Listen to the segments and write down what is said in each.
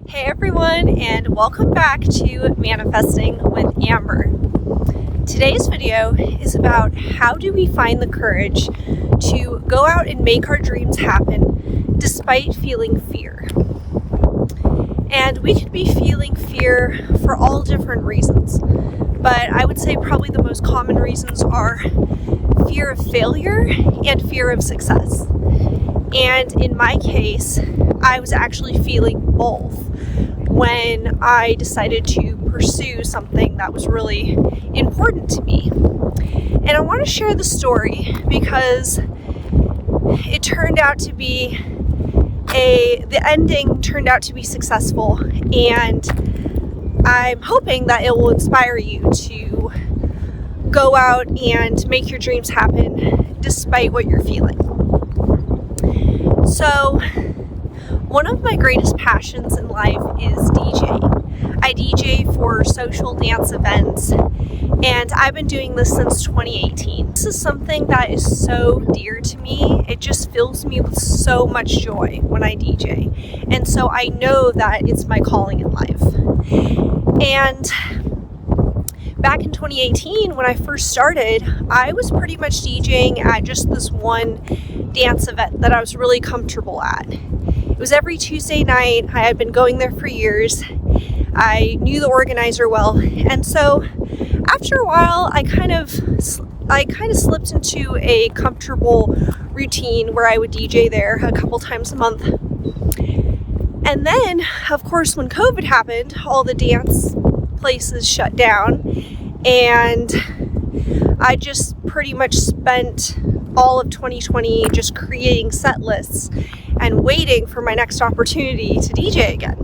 Hey everyone, and welcome back to Manifesting with Amber. Today's video is about how do we find the courage to go out and make our dreams happen despite feeling fear. And we could be feeling fear for all different reasons, but I would say probably the most common reasons are fear of failure and fear of success. And in my case, I was actually feeling both when I decided to pursue something that was really important to me. And I want to share the story because it turned out to be the ending turned out to be successful, and I'm hoping that it will inspire you to go out and make your dreams happen despite what you're feeling. So, one of my greatest passions in life is DJing. I DJ for social dance events, and I've been doing this since 2018. This is something that is so dear to me. It just fills me with so much joy when I DJ. And so I know that it's my calling in life. And back in 2018, when I first started, I was pretty much DJing at just this one dance event that I was really comfortable at. It was every Tuesday night. I had been going there for years. I knew the organizer well, and so after a while, I kind of slipped into a comfortable routine where I would DJ there a couple times a month. And then, of course, when COVID happened, all the dance places shut down, and I just pretty much spent all of 2020 just creating set lists and waiting for my next opportunity to DJ again.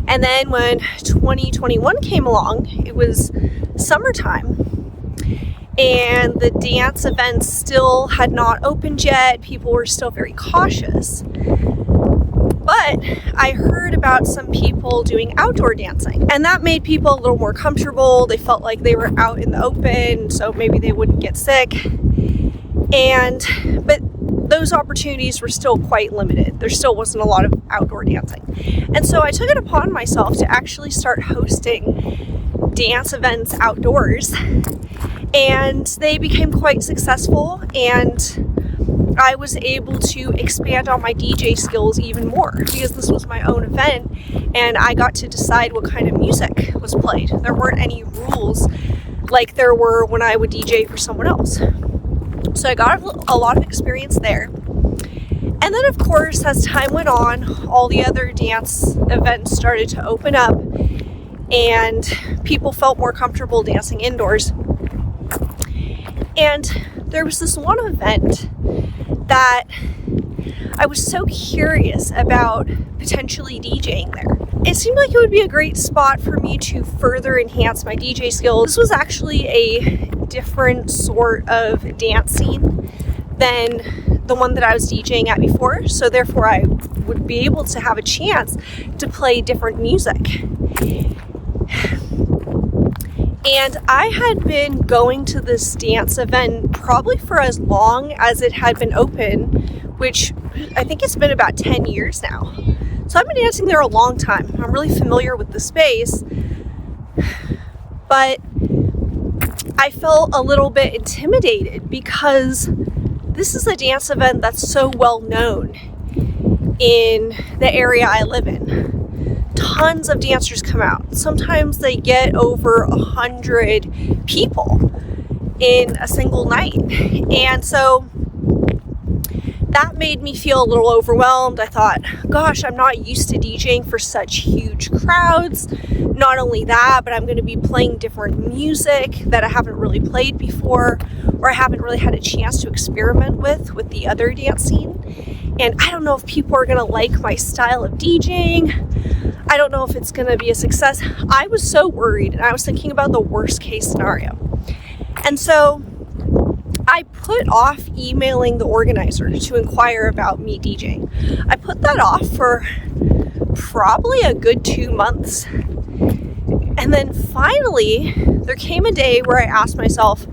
And then when 2021 came along, it was summertime, and the dance events still had not opened yet. People were still very cautious. But I heard about some people doing outdoor dancing, and that made people a little more comfortable. They felt like they were out in the open, so maybe they wouldn't get sick. But those opportunities were still quite limited. There still wasn't a lot of outdoor dancing. And so I took it upon myself to actually start hosting dance events outdoors. And they became quite successful, and I was able to expand on my DJ skills even more because this was my own event and I got to decide what kind of music was played. There weren't any rules like there were when I would DJ for someone else. So I got a lot of experience there. And then, of course, as time went on, all the other dance events started to open up and people felt more comfortable dancing indoors. And there was this one event that I was so curious about potentially DJing there. It seemed like it would be a great spot for me to further enhance my DJ skills. This was actually a different sort of dance scene than the one that I was DJing at before, so therefore I would be able to have a chance to play different music. And I had been going to this dance event probably for as long as it had been open, which I think it's been about 10 years now. So I've been dancing there a long time. I'm really familiar with the space, but I felt a little bit intimidated because this is a dance event that's so well known in the area I live in. Tons of dancers come out. Sometimes they get over 100 people in a single night. And so that made me feel a little overwhelmed. I thought, gosh, I'm not used to DJing for such huge crowds. Not only that, but I'm going to be playing different music that I haven't really played before, or I haven't really had a chance to experiment with the other dance scene. And I don't know if people are going to like my style of DJing. I don't know if it's going to be a success. I was so worried, and I was thinking about the worst case scenario. And so I put off emailing the organizer to inquire about me DJing. I put that off for probably a good 2 months. And then finally, there came a day where I asked myself,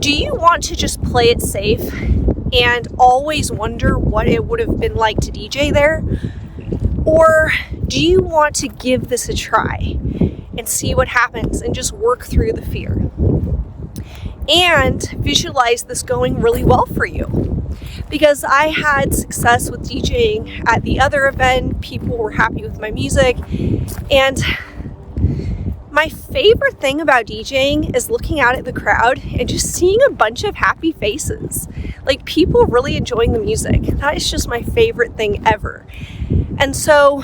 do you want to just play it safe and always wonder what it would have been like to DJ there? Or do you want to give this a try and see what happens and just work through the fear? And visualize this going really well for you. Because I had success with DJing at the other event, people were happy with my music, and my favorite thing about DJing is looking out at the crowd and just seeing a bunch of happy faces. Like, people really enjoying the music. That is just my favorite thing ever. And so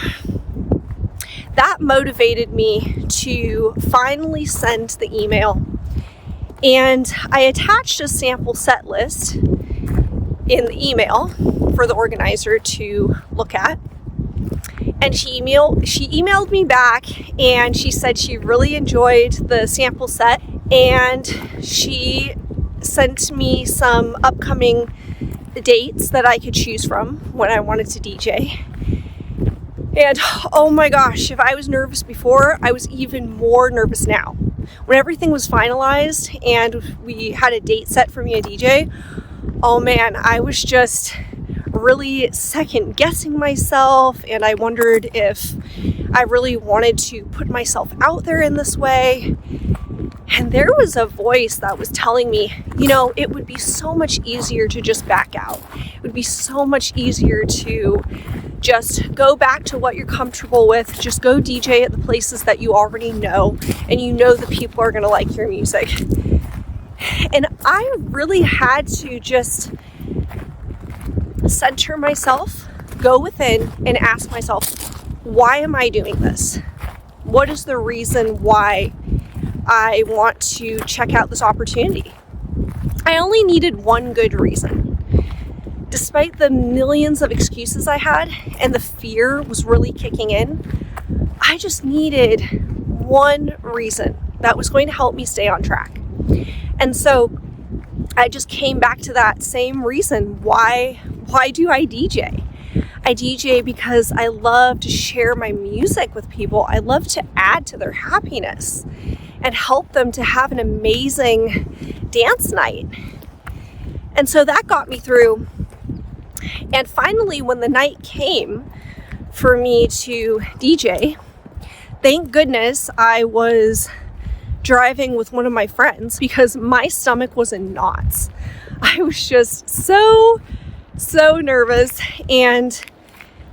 that motivated me to finally send the email. And I attached a sample set list in the email for the organizer to look at. And she emailed me back, and she said she really enjoyed the sample set, and she sent me some upcoming dates that I could choose from when I wanted to DJ. And oh my gosh, if I was nervous before, I was even more nervous now. When everything was finalized and we had a date set for me to DJ, oh man, I was just really second guessing myself, and I wondered if I really wanted to put myself out there in this way. And there was a voice that was telling me, it would be so much easier to just back out. It would be so much easier to just go back to what you're comfortable with. Just go DJ at the places that you already know, and the people are going to like your music. And I really had to just center myself, go within, and ask myself, why am I doing this? What is the reason why I want to check out this opportunity? I only needed one good reason. Despite the millions of excuses I had and the fear was really kicking in, I just needed one reason that was going to help me stay on track. And so I just came back to that same reason. Why do I DJ? I DJ because I love to share my music with people. I love to add to their happiness and help them to have an amazing dance night. And so that got me through. And finally, when the night came for me to DJ, thank goodness I was driving with one of my friends, because my stomach was in knots. I was just so nervous, and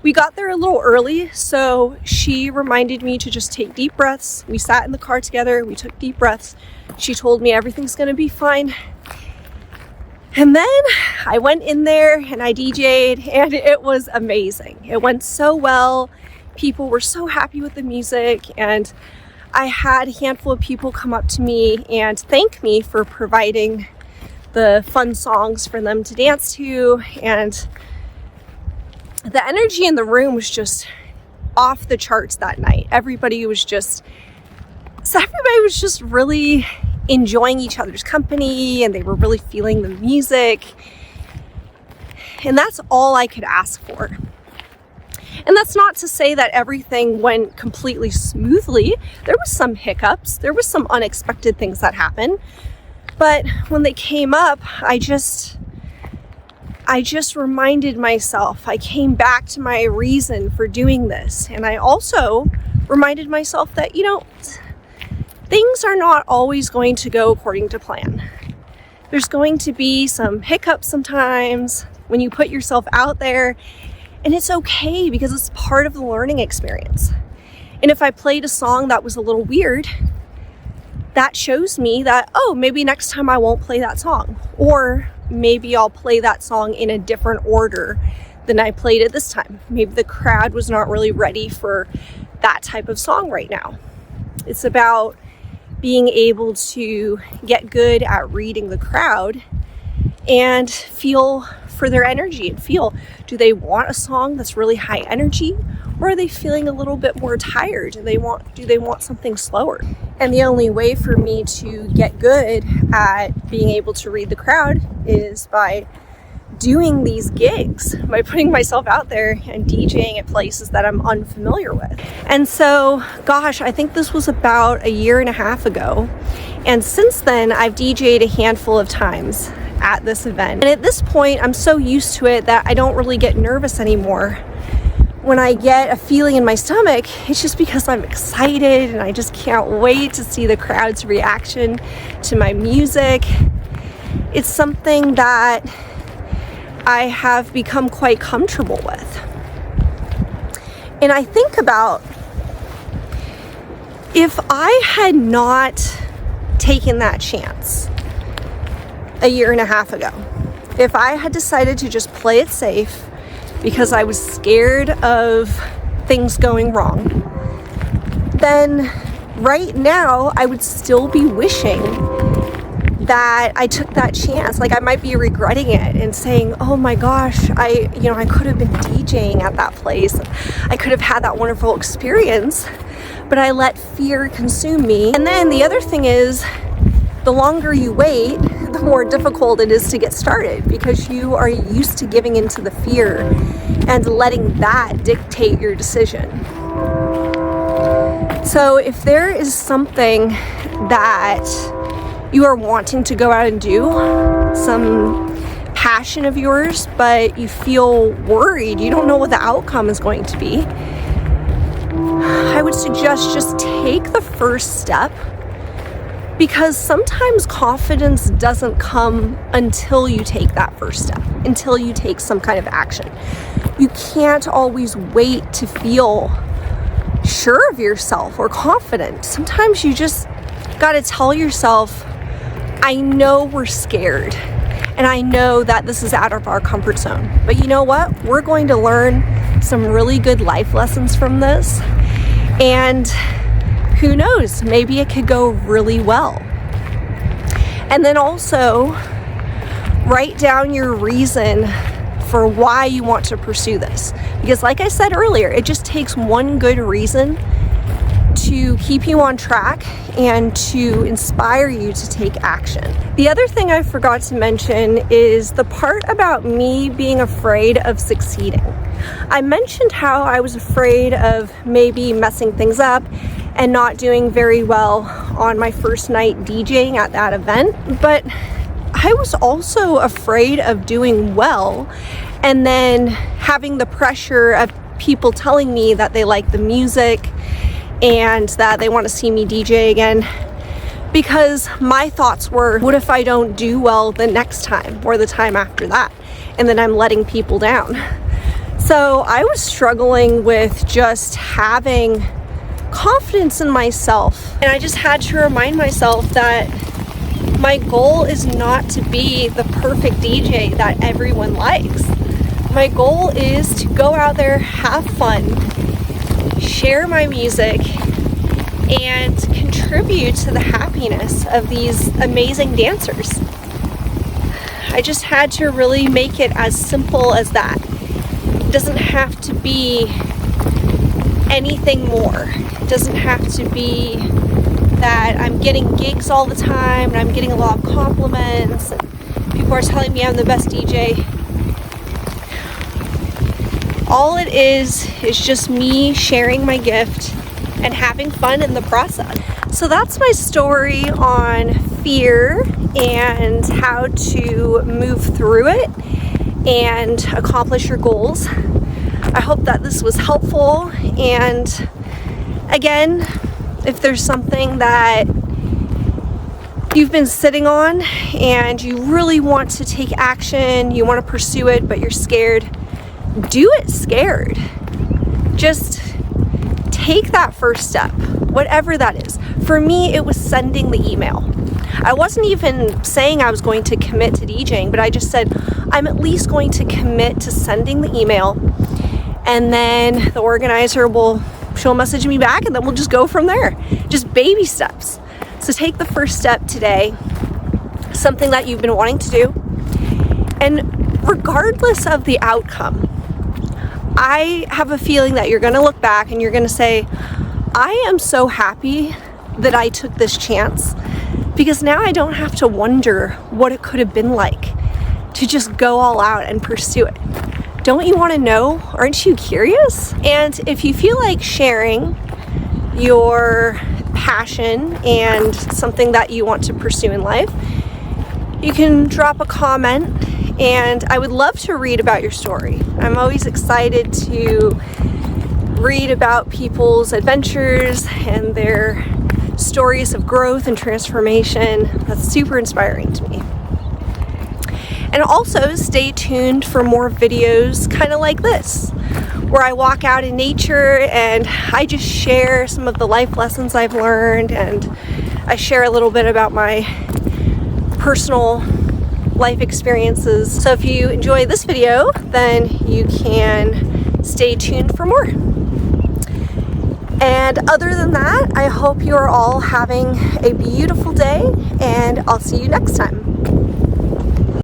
we got there a little early, so she reminded me to just take deep breaths. We sat in the car together, we took deep breaths. She told me everything's gonna be fine. And then I went in there and I DJ'd, and it was amazing. It went so well. People were so happy with the music, and I had a handful of people come up to me and thank me for providing the fun songs for them to dance to. And the energy in the room was just off the charts that night. Everybody was just really enjoying each other's company, and they were really feeling the music. And that's all I could ask for. And that's not to say that everything went completely smoothly. There was some hiccups. There was some unexpected things that happened. But when they came up, I just reminded myself. I came back to my reason for doing this. And I also reminded myself that, things are not always going to go according to plan. There's going to be some hiccups sometimes when you put yourself out there. And it's okay, because it's part of the learning experience. And if I played a song that was a little weird, that shows me that, maybe next time I won't play that song. Or maybe I'll play that song in a different order than I played it this time. Maybe the crowd was not really ready for that type of song right now. It's about being able to get good at reading the crowd and feel for their energy, and feel, do they want a song that's really high energy, or are they feeling a little bit more tired? Do they want something slower? And the only way for me to get good at being able to read the crowd is by doing these gigs, by putting myself out there and DJing at places that I'm unfamiliar with. And so, gosh, I think this was about 1.5 years ago. And since then, I've DJ'd a handful of times at this event. And at this point, I'm so used to it that I don't really get nervous anymore when I get a feeling in my stomach, it's just because I'm excited and I just can't wait to see the crowd's reaction to my music. It's something that I have become quite comfortable with. And I think about, if I had not taken that chance a year and a half ago, if I had decided to just play it safe because I was scared of things going wrong, then right now I would still be wishing that I took that chance. Like, I might be regretting it and saying, oh my gosh, I could have been DJing at that place. I could have had that wonderful experience, but I let fear consume me. And then the other thing is, the longer you wait, the more difficult it is to get started, because you are used to giving into the fear and letting that dictate your decision. So if there is something that you are wanting to go out and do, some passion of yours, but you feel worried, you don't know what the outcome is going to be, I would suggest just take the first step, because sometimes confidence doesn't come until you take that first step, until you take some kind of action. You can't always wait to feel sure of yourself or confident. Sometimes you just got to tell yourself, I know we're scared, and I know that this is out of our comfort zone, but you know what? We're going to learn some really good life lessons from this, and who knows, maybe it could go really well. And then also write down your reason for why you want to pursue this, because like I said earlier, it just takes one good reason to keep you on track and to inspire you to take action. The other thing I forgot to mention is the part about me being afraid of succeeding. I mentioned how I was afraid of maybe messing things up and not doing very well on my first night DJing at that event, but I was also afraid of doing well and then having the pressure of people telling me that they like the music and that they want to see me DJ again, because my thoughts were, what if I don't do well the next time or the time after that, and then I'm letting people down. So I was struggling with just having confidence in myself, and I just had to remind myself that my goal is not to be the perfect DJ that everyone likes. My goal is to go out there, have fun, share my music, and contribute to the happiness of these amazing dancers. I just had to really make it as simple as that. It doesn't have to be anything more. It doesn't have to be that I'm getting gigs all the time and I'm getting a lot of compliments and people are telling me I'm the best DJ. All it is just me sharing my gift and having fun in the process. So that's my story on fear and how to move through it and accomplish your goals. I hope that this was helpful, and again, if there's something that you've been sitting on and you really want to take action, you want to pursue it, but you're scared, do it scared. Just take that first step, whatever that is. For me, it was sending the email. I wasn't even saying I was going to commit to DJing, but I just said, I'm at least going to commit to sending the email, and then the organizer she'll message me back, and then we'll just go from there. Just baby steps. So take the first step today, something that you've been wanting to do, and regardless of the outcome, I have a feeling that you're going to look back and you're going to say, I am so happy that I took this chance, because now I don't have to wonder what it could have been like to just go all out and pursue it. Don't you want to know? Aren't you curious? And if you feel like sharing your passion and something that you want to pursue in life, you can drop a comment, and I would love to read about your story. I'm always excited to read about people's adventures and their stories of growth and transformation. That's super inspiring to me. And also stay tuned for more videos kind of like this, where I walk out in nature and I just share some of the life lessons I've learned, and I share a little bit about my personal life experiences. So if you enjoy this video, then you can stay tuned for more. And other than that, I hope you're all having a beautiful day, and I'll see you next time.